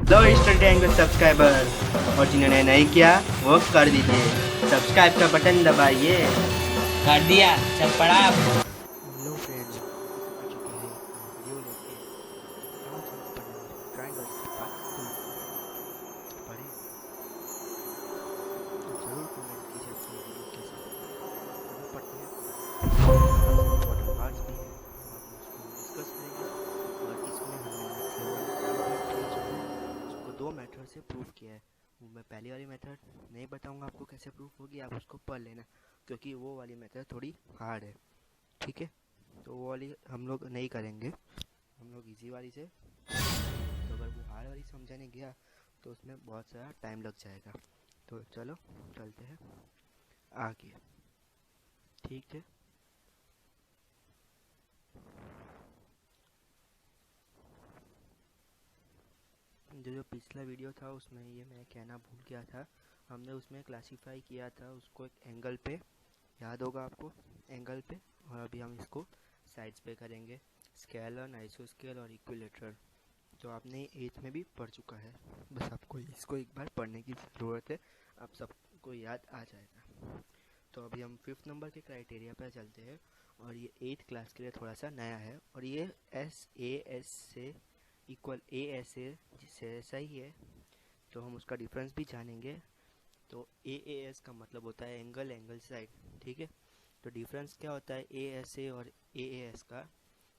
लो Instagram subscriber और जिन्होंने नहीं किया वो कर दीजिए, सब्सक्राइब का बटन दबाइए। कर दिया, चल पड़ा। हेलो फ्रेंड्स, आ चुके हैं एक नया वीडियो लेके। आज हम पढ़ने वाले हैं ट्रायंगल्स की पार्ट 2। तो पढ़े तो ज़रूर कमेंट कीजिए आपको ये वीडियो कैसा लगा। चलो पढ़ते हैं। थोड़ा सा इम्पोर्टेंट पार्ट्स भी है, बाद में उसको हम डिस्कस करेंगे। और इसमें हमने जो थ्योरम 1.3 जो है उसको दो मेथड से प्रूव किया है। वो मैं पहली वाली मेथड नहीं बताऊंगा आपको कैसे प्रूफ होगी, आप उसको पढ़ लेना, क्योंकि वो वाली मेथड थोड़ी हार्ड है। ठीक है, तो वो वाली हम लोग नहीं करेंगे, हम लोग इजी वाली से। तो अगर वो हार्ड वाली समझाने गया तो उसमें बहुत सारा टाइम लग जाएगा। तो चलो चलते हैं आगे। ठीक है, जो पिछला वीडियो था उसमें ये मैं कहना भूल गया था, हमने उसमें क्लासिफाई किया था उसको एक एंगल पे, याद होगा आपको, एंगल पे। और अभी हम इसको साइड्स पे करेंगे, स्केलर, आइसोस्केल और इक्विलेटरल। जो आपने 8th में भी पढ़ चुका है, बस आपको इसको एक बार पढ़ने की ज़रूरत है, आप सबको याद आ जाएगा। तो अभी हम 5th नंबर के क्राइटेरिया पर चलते हैं। और ये 8th क्लास के लिए थोड़ा सा नया है, और ये SAS से इक्वल ASA जिससे ऐसा ही है, तो हम उसका डिफरेंस भी जानेंगे। तो AAS का मतलब होता है एंगल, एंगल साइड। ठीक है, तो डिफरेंस क्या होता है ASA और AAS का?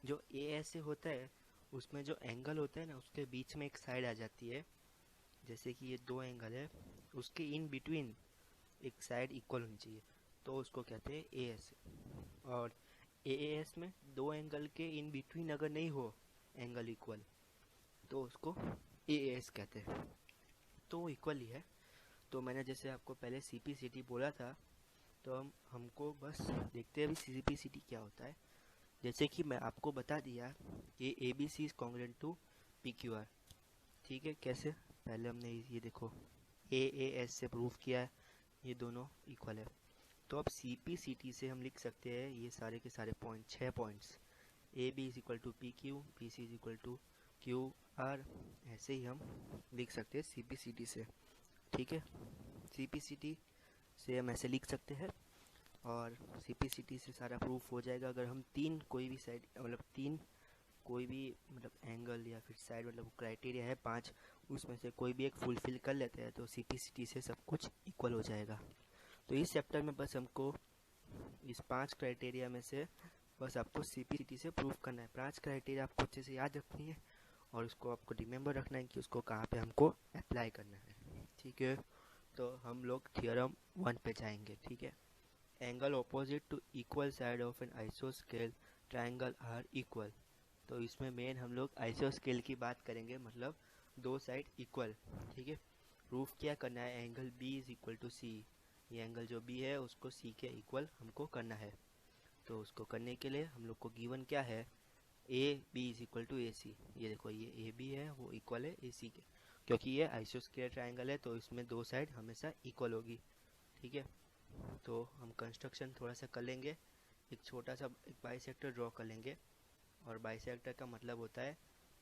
जो ASA होता है उसमें जो एंगल होता है ना, उसके बीच में एक साइड आ जाती है। जैसे कि ये दो एंगल है, उसके इन बिटवीन एक साइड इक्वल होनी चाहिए, तो उसको कहते हैं ASA। और AAS में दो एंगल के इन बिटवीन अगर नहीं हो एंगल इक्वल, तो उसको AAS कहते हैं। तो वो इक्वल ही है। तो मैंने जैसे आपको पहले CPCT बोला था, तो हमको बस देखते हैं अभी CPCT क्या होता है। जैसे कि मैं आपको बता दिया कि ABC is congruent to PQR। ठीक है, कैसे? पहले हमने ये देखो AAS से प्रूफ किया है, ये दोनों इक्वल है। तो अब CPCT से हम लिख सकते हैं ये सारे के सारे point, 6 points, AB is equal to PQ, PC is equal to QR। ऐसे ही हम लिख सकते हैं CPCT से। ठीक है, CPCT से हम ऐसे लिख सकते हैं, और CPCT से सारा प्रूफ हो जाएगा। अगर हम तीन कोई भी साइड, मतलब तीन कोई भी, मतलब एंगल या फिर साइड, मतलब क्राइटेरिया है 5, उसमें से कोई भी एक फुलफिल कर लेते हैं तो CPCT से सब कुछ इक्वल हो जाएगा। तो इस चैप्टर में बस हमको इस 5 क्राइटेरिया में से बस आपको CPCT से प्रूफ करना है। 5 क्राइटेरिया आपको अच्छे से याद रखनी है, और उसको आपको रिमेंबर रखना है कि उसको कहाँ पे हमको अप्लाई करना है। ठीक है, तो हम लोग थ्योरम 1 पे जाएंगे। ठीक है, angle opposite to equal side of an आइसोस्केल ट्रायंगल आर इक्वल। तो इसमें मेन हम लोग आइसोस्केल की बात करेंगे, मतलब दो साइड इक्वल। ठीक है, प्रूफ क्या करना है? Angle B is equal to C। ये एंगल जो B है उसको C के इक्वल हमको करना है। तो उसको करने के लिए हम लोग को गिवन क्या है? AB is equal to AC। ये देखो, ये AB है वो इक्वल है AC के, क्योंकि ये आइसोस्केल ट्रायंगल है, तो इसमें दो साइड हमेशा इक्वल होगी। ठीक है, तो हम कंस्ट्रक्शन थोड़ा सा कर लेंगे। एक छोटा सा एक बाइसेक्टर ड्रॉ कर लेंगे, और बाइसेक्टर का मतलब होता है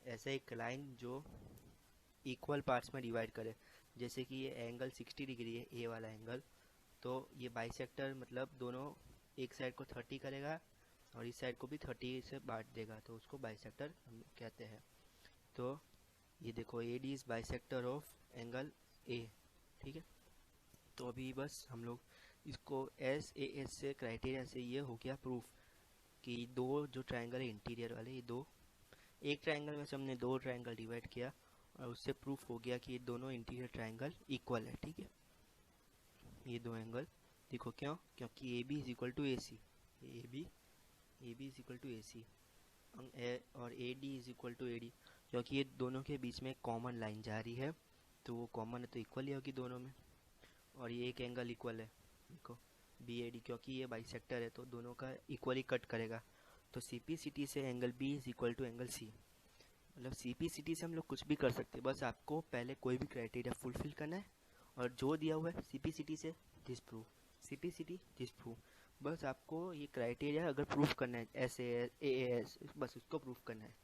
ऐसे एक लाइन जो इक्वल पार्ट्स में डिवाइड करे। जैसे कि ये एंगल 60 डिग्री है, ए वाला एंगल, तो ये बाइसेक्टर मतलब दोनों एक साइड को 30 करेगा और इस साइड को भी 30 से बांट देगा, तो उसको बाइसेक्टर हम कहते हैं। तो ये देखो, AD is bisector of angle A। ठीक है, तो अभी बस हम लोग इसको SAS से क्राइटेरिया से ये हो गया प्रूफ कि दो जो ट्रायंगल है इंटीरियर वाले, ये दो, एक ट्रायंगल में से हमने दो ट्रायंगल डिवाइड किया, और उससे प्रूफ हो गया कि ये दोनों इंटीरियर ट्रायंगल इक्वल है। ठीक है, ये दो एंगल देखो, क्यों? क्योंकि AB is equal to AC, AB is equal to AC, और AD is equal to AD, क्योंकि ये दोनों के बीच में कॉमन लाइन जा रही है, तो वो कॉमन है तो इक्वल ही होगी दोनों में। और ये एक एंगल इक्वल है, देखो BAD, क्योंकि ये बाइसेक्टर है तो दोनों का इक्वली कट करेगा। तो CPCT से angle B is equal to angle C। मतलब CPCT से हम लोग कुछ भी कर सकते हैं, बस आपको पहले कोई भी क्राइटेरिया फुलफिल करना है, और जो दिया हुआ है CPCT से this proof, CPCT this proof, बस आपको ये क्राइटेरिया अगर प्रूफ करना है SAS AAS, बस उसको प्रूफ करना है।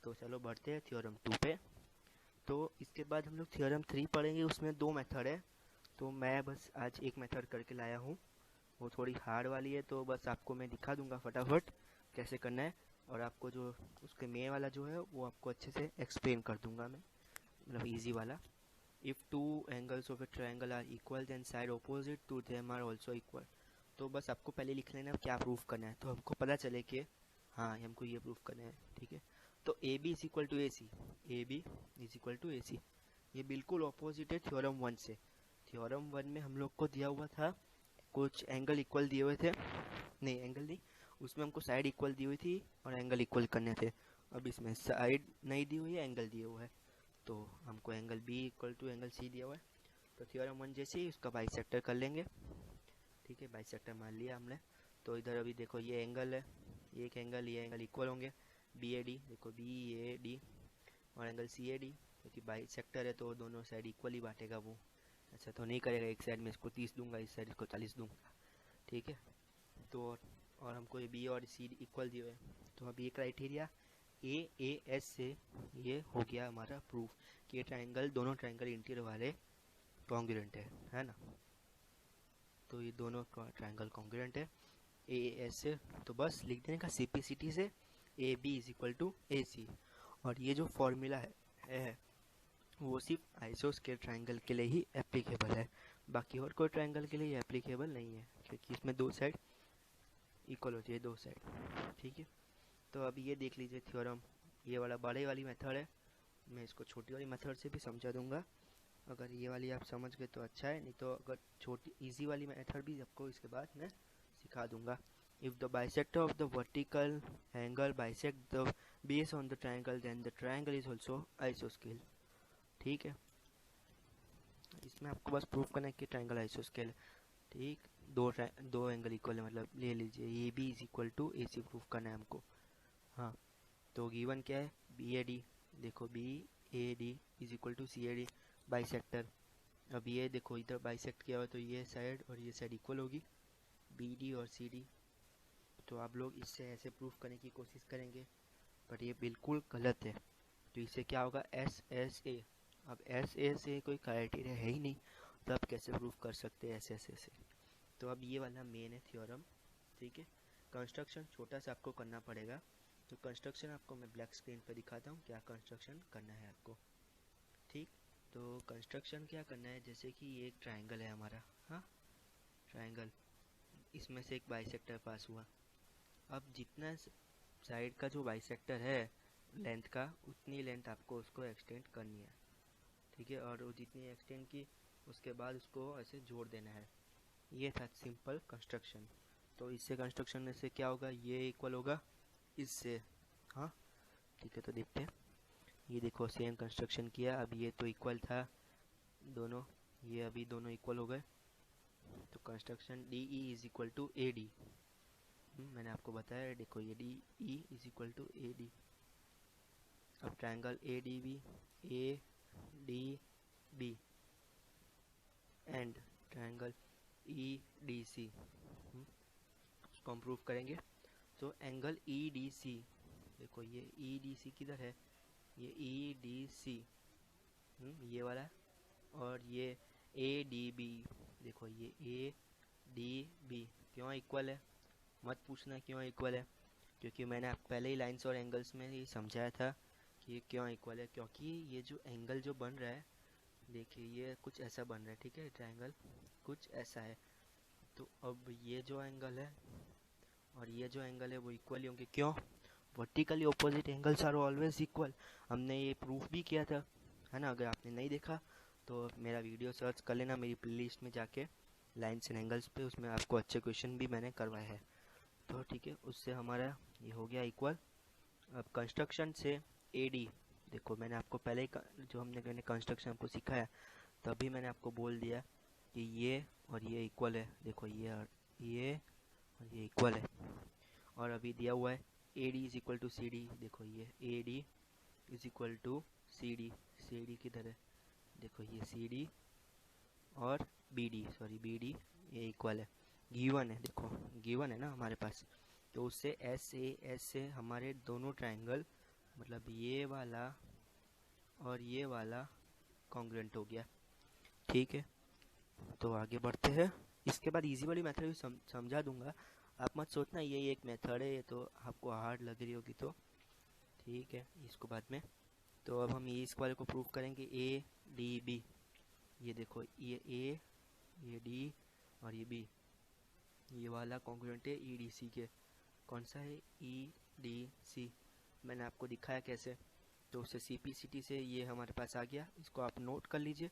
तो चलो बढ़ते हैं थ्योरम 2 पे। तो इसके बाद हम लोग थ्योरम 3 पढ़ेंगे, उसमें 2 मेथड है, तो मैं बस आज एक मेथड करके लाया हूँ, वो थोड़ी हार्ड वाली है, तो बस आपको मैं दिखा दूंगा फटाफट कैसे करना है, और आपको जो उसके में वाला जो है वो आपको अच्छे से एक्सप्लेन कर दूंगा मैं, मतलब इजी वाला। If two angles of a triangle are equal then side opposite to them are also equal. तो बस आपको पहले लिख लेना क्या प्रूफ करना है, तो हमको पता चले कि हाँ हमको ये प्रूफ करना है, ठीक है। तो A B is equal to A C, A B is equal to A C, ये बिल्कुल ऑपोजिट है थ्योरम 1 से। थ्योरम 1 में हम लोग को दिया हुआ था कुछ एंगल इक्वल दिए हुए थे, नहीं एंगल नहीं, उसमें हमको साइड इक्वल दी हुई थी और एंगल इक्वल करने थे। अब इसमें साइड नहीं दी हुई है, एंगल दिया हुआ है, तो हमको angle B equal to angle C दिया हुआ है। तो थ्योरम 1 जैसे ही उसका बाइसेक्टर कर लेंगे, ठीक है, बाइसेक्टर मान लिया हमने। तो इधर अभी देखो ये एंगल है, एक एंगल ये एंगल इक्वल होंगे, बी ए डी, देखो बी ए डी और एंगल सी ए डी, क्योंकि बाइसेक्टर है तो दोनों साइड इक्वल ही बांटेगा वो, ऐसा तो नहीं करेगा एक साइड में इसको 30 दूंगा, इस साइड इसको 40 दूंगा, ठीक है। तो और हमको ये बी और सी इक्वल दिए हुए हैं, तो अब ये क्राइटेरिया ए एस से ये हो गया हमारा प्रूफ कि ये ट्रायंगल, दोनों ट्रायंगल इंटीरियर वाले कॉन्ग्रुएंट है ना। तो ये दोनों ट्रायंगल कॉन्ग्रुएंट है ए एस से, तो बस लिख देने का सिंपलिसिटी से A B is equal to A C. और ये जो फॉर्मूला है वो सिर्फ आइसोस्केल ट्रायंगल के लिए ही एप्लीकेबल है, बाकी और कोई ट्रायंगल के लिए ये एप्लीकेबल नहीं है, क्योंकि इसमें दो साइड इक्वल होती है, दो साइड, ठीक है। तो अभी ये देख लीजिए थ्योरम, ये वाला बड़े वाली मेथड है, मैं इसको छोटी वाली मेथड से भी समझा दूंगा, अगर ये वाली आप समझ गए तो अच्छा है, नहीं तो अगर छोटी इजी वाली मेथड भी आपको इसके बाद मैं सिखा दूंगा। If the bisector of the vertical angle bisect the base on the triangle then the triangle is also आइसोस्केल, ठीक है। इसमें आपको बस प्रूफ करना है कि ट्रायंगल आइसोस्केल, ठीक, दो एंगल इक्वल है, मतलब ले लीजिए A B is equal to A C proof करना है हमको। हाँ, तो गिवन क्या है, बी ए डी, देखो B A D is equal to C A D bisector. अब ये देखो इधर बाइसेक्ट किया हुआ, तो ये साइड और ये साइड इक्वल होगी, बी डी और सी डी। तो आप लोग इससे ऐसे प्रूफ करने की कोशिश करेंगे, पर ये बिल्कुल गलत है। तो इससे क्या होगा, एस एस ए, अब एस ए से कोई क्राइटेरिया है ही नहीं, तो आप कैसे प्रूफ कर सकते हैं एस एस ए से। तो अब ये वाला मेन है थ्योरम, ठीक है। कंस्ट्रक्शन छोटा सा आपको करना पड़ेगा, तो कंस्ट्रक्शन आपको मैं ब्लैक स्क्रीन पर दिखाता हूँ क्या कंस्ट्रक्शन करना है आपको, ठीक। तो कंस्ट्रक्शन क्या करना है, जैसे कि ये एक ट्रायंगल है हमारा, हाँ ट्रायंगल, इसमें से एक बाइसेक्टर पास हुआ। अब जितना साइड का जो बाइसेक्टर है लेंथ का, उतनी लेंथ आपको उसको एक्सटेंड करनी है, ठीक है। और वो जितनी एक्सटेंड की उसके बाद उसको ऐसे जोड़ देना है, ये था सिंपल कंस्ट्रक्शन। तो इससे कंस्ट्रक्शन में से क्या होगा, ये इक्वल होगा इससे, हाँ ठीक है। तो देखते हैं, ये देखो सेम कंस्ट्रक्शन किया, अब ये तो इक्वल था दोनों, ये अभी दोनों इक्वल हो गए, तो construction D E is equal to A D, मैंने आपको बताया, देखो ये D E is equal to A D. अब triangle A D B and triangle E D C, उसको हम प्रूव करेंगे। तो एंगल ई डी सी, देखो ये ई डी सी किधर है, ये ई डी सी ये वाला, और ये ए डी बी, देखो ये ए डी बी क्यों इक्वल है, मत पूछना क्यों इक्वल है, क्योंकि मैंने आप पहले ही लाइंस और एंगल्स में ही समझाया था कि ये क्यों इक्वल है। क्योंकि ये जो एंगल जो बन रहा है, देखिए ये कुछ ऐसा बन रहा है, ठीक है, ट्रायंगल कुछ ऐसा है। तो अब ये जो एंगल है और ये जो एंगल है वो इक्वल ही होंगे, क्यों, vertically opposite angles are always equal, हमने ये प्रूफ भी किया था, है ना। अगर आपने नहीं देखा तो मेरा वीडियो सर्च कर लेना मेरी प्लेलिस्ट में जाके, लाइन्स एंड एंगल्स पे, उसमें आपको अच्छे क्वेश्चन भी मैंने करवाए हैं। तो ठीक है, उससे हमारा ये हो गया इक्वल। अब कंस्ट्रक्शन से ए डी, देखो मैंने आपको पहले ही जो मैंने कंस्ट्रक्शन आपको सिखाया, तभी मैंने आपको बोल दिया कि ये और ये इक्वल है, देखो ये और ये इक्वल है। और अभी दिया हुआ है A D is equal to C D, देखो ये A D is equal to C D किधर है, देखो ये सी डी और B D, sorry B D, ये इक्वल है, गिवन है, देखो गिवन है ना हमारे पास। तो उससे एस से हमारे दोनों ट्रायंगल, मतलब ये वाला और ये वाला कॉन्ग्रुएंट हो गया। ठीक है, तो आगे बढ़ते हैं। इसके बाद इजी वाली मेथड भी समझा दूंगा, आप मत सोचना ये एक मेथड है ये तो आपको हार्ड लग रही होगी, तो ठीक है इसको बाद में। तो अब हम इस वाले को प्रूव करेंगे, ए डी बी। ये देखो ये ए, ये डी और ये बी, ये वाला कॉन्ग्रुएंट है ई डी सी के। कौन सा है? E D C. मैंने आपको दिखाया कैसे, तो उससे सी पी सी टी से ये हमारे पास आ गया। इसको आप नोट कर लीजिए,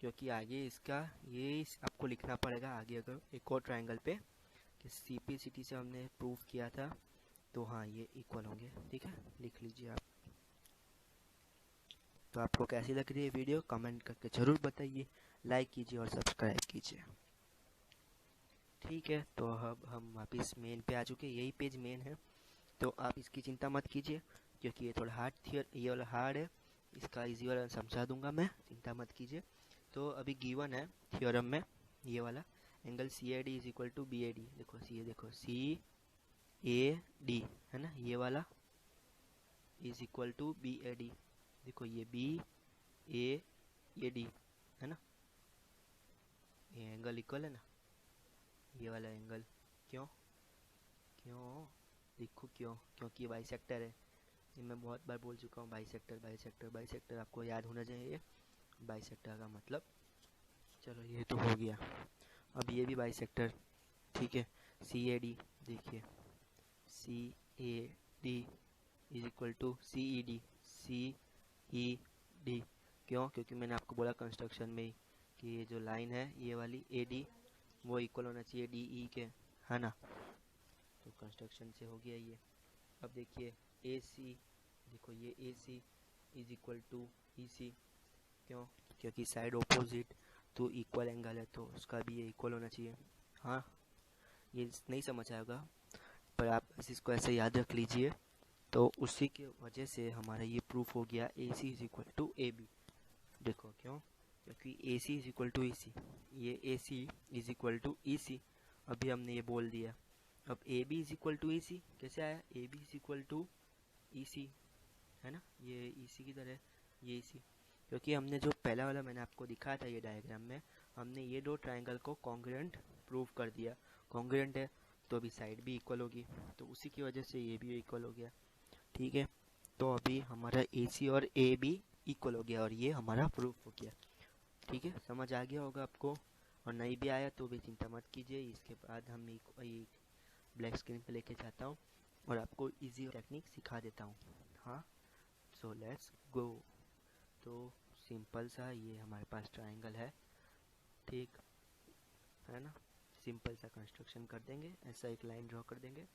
क्योंकि आगे इसका ये आपको लिखना पड़ेगा आगे अगर एक और ट्रायंगल पे कि सी पी सी टी से हमने प्रूव किया था, तो हाँ ये इक्वल होंगे। ठीक है, लिख लीजिए आप। तो आपको कैसी लग रही है वीडियो कमेंट करके ज़रूर बताइए, लाइक कीजिए और सब्सक्राइब कीजिए। ठीक है, तो अब हम वापस मेन पे आ चुके हैं, यही पेज मेन है। तो आप इसकी चिंता मत कीजिए, क्योंकि ये थोड़ा हार्ड ये वाला हार्ड है, इसका इजी वाला समझा दूंगा मैं, चिंता मत कीजिए। तो अभी गिवन है थ्योरम में ये वाला angle C A D is equal to B A D. देखो ये देखो सी ए डी है ना, ये वाला is equal to B A D. देखो ये बी ए ये डी है ना, ये एंगल इक्वल है ना, ये वाला एंगल। क्यों क्यों देखो क्यों, क्योंकि बाइसेक्टर है। ये मैं बहुत बार बोल चुका हूँ, बाइसेक्टर बाइसेक्टर बाइसेक्टर आपको याद होना चाहिए बाइसेक्टर का मतलब। चलो ये तो हो गया, अब ये भी बाइसेक्टर। ठीक है, सी ए डी, देखिए C A D is equal to C E D, C E D. क्यों? क्योंकि मैंने आपको बोला कंस्ट्रक्शन में ही कि ये जो लाइन है ये वाली ए डी वो इक्वल होना चाहिए डी ई के, है ना। तो कंस्ट्रक्शन से हो गया ये। अब देखिए ए सी, देखो ये A C is equal to E सी। क्यों? क्योंकि साइड ऑपोजिट तो इक्वल एंगल है, तो उसका भी ये इक्वल होना चाहिए। हाँ, ये नहीं समझ आएगा पर आप इसको ऐसे याद रख लीजिए। तो उसी के वजह से हमारा ये प्रूफ हो गया A C is equal to A B. देखो क्यों? क्योंकि A C is equal to E C, ये A C is equal to E C, अभी हमने ये बोल दिया। अब A B is equal to E C कैसे आया? A B is equal to E C है ना, ये ई सी की तरह ये ई सी, क्योंकि हमने जो पहला वाला मैंने आपको दिखाया था ये डायग्राम में, हमने ये दो ट्रायंगल को कॉन्ग्रुएंट प्रूव कर दिया। कॉन्ग्रुएंट है तो अभी साइड भी इक्वल होगी, तो उसी की वजह से ये भी इक्वल हो गया। ठीक है, तो अभी हमारा ए सी और ए बी इक्वल हो गया और ये हमारा प्रूफ हो गया। ठीक है, समझ आ गया होगा आपको, और नहीं भी आया तो भी चिंता मत कीजिए। इसके बाद हम एक ब्लैक स्क्रीन पे लेके जाता हूँ और आपको इजी टेक्निक सिखा देता हूँ। हाँ, सो लेट्स गो। तो सिंपल सा ये हमारे पास ट्रायंगल है, ठीक है ना। सिंपल सा कंस्ट्रक्शन कर देंगे, ऐसा एक लाइन ड्रॉ कर देंगे।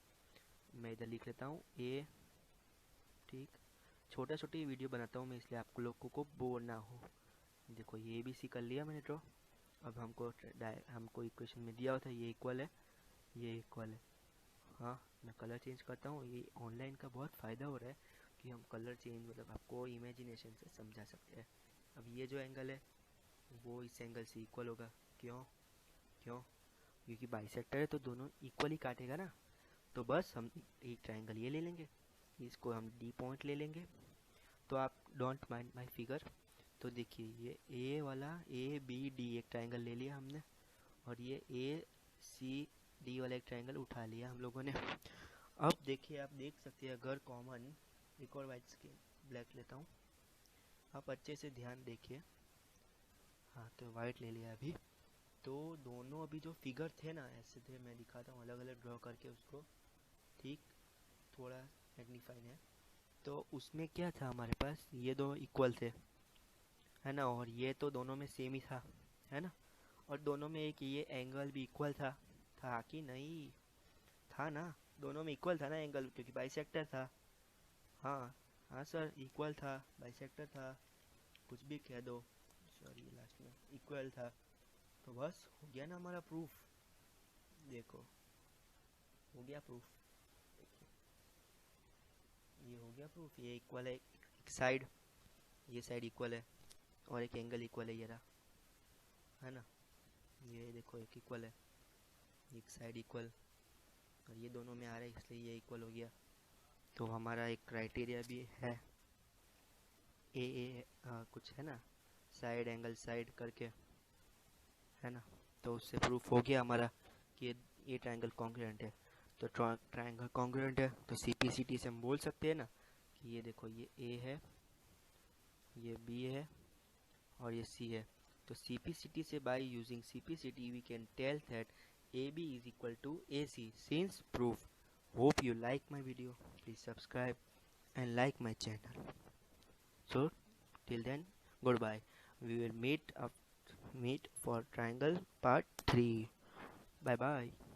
मैं इधर लिख लेता हूँ ए। ठीक, छोटा छोटी वीडियो बनाता हूँ मैं, इसलिए आप लोगों को बोर ना हो। देखो ये भी सी कर लिया मैंने ड्रॉ। अब हमको इक्वेशन में दिया होता है ये इक्वल है, ये इक्वल है। हाँ, मैं कलर चेंज करता हूँ, ये ऑनलाइन का बहुत फ़ायदा हो रहा है कि हम कलर चेंज मतलब आपको इमेजिनेशन से समझा सकते हैं। अब ये जो एंगल है वो इस एंगल से इक्वल होगा। क्यों? क्यों? क्योंकि बाइसेक्टर है तो दोनों इक्वली काटेगा ना। तो बस हम एक ट्रायंगल ये ले लेंगे, इसको हम डी पॉइंट ले लेंगे। तो आप डोंट माइंड माय फिगर। तो देखिए ये ए वाला ए बी डी एक ट्रायंगल ले लिया हमने, और ये ए सी डी वाला एक ट्रायंगल उठा लिया हम लोगों ने। अब देखिए आप देख सकते हैं, अगर कॉमन एक और वाइट स्क्रीन ब्लैक लेता हूँ, आप अच्छे से ध्यान देखिए। हाँ, तो वाइट ले लिया अभी। तो दोनों अभी जो फिगर थे ना ऐसे थे, मैं दिखाता हूँ अलग अलग ड्रॉ करके उसको। ठीक, थोड़ा मैग्नीफाइन है। तो उसमें क्या था हमारे पास, ये दो इक्वल थे है ना, और ये तो दोनों में सेम ही था है ना, और दोनों में एक ये एंगल भी इक्वल था कि नहीं? था ना, दोनों में इक्वल था ना एंगल, क्योंकि बाइसेक्टर था। हाँ हाँ सर, इक्वल था, बाइसेक्टर था, कुछ भी कह दो, सॉरी लास्ट में इक्वल था। तो बस हो गया ना हमारा प्रूफ। देखो हो गया प्रूफ, देखिए ये हो गया प्रूफ। ये इक्वल है, एक साइड, ये साइड इक्वल है और एक एंगल इक्वल है, ये रहा है ना। ये देखो एक इक्वल है, एक साइड इक्वल, और ये दोनों में आ रहा है इसलिए ये इक्वल हो गया। तो हमारा एक क्राइटेरिया भी है। ए कुछ है ना, साइड एंगल साइड करके, है ना। तो उससे प्रूफ हो गया हमारा कि ये ट्रायंगल कॉन्ग्रुएंट है। तो ट्रायंगल कॉन्ग्रुएंट है तो CPCT से हम बोल सकते हैं ना कि ये देखो, ये A है, ये B है और ये C है। तो CPCT से by using CPCT we can tell that AB is equal to AC since proof. Hope you like my video. Please subscribe and like my channel. So till then, goodbye. We will meet for triangle part 3. Bye bye.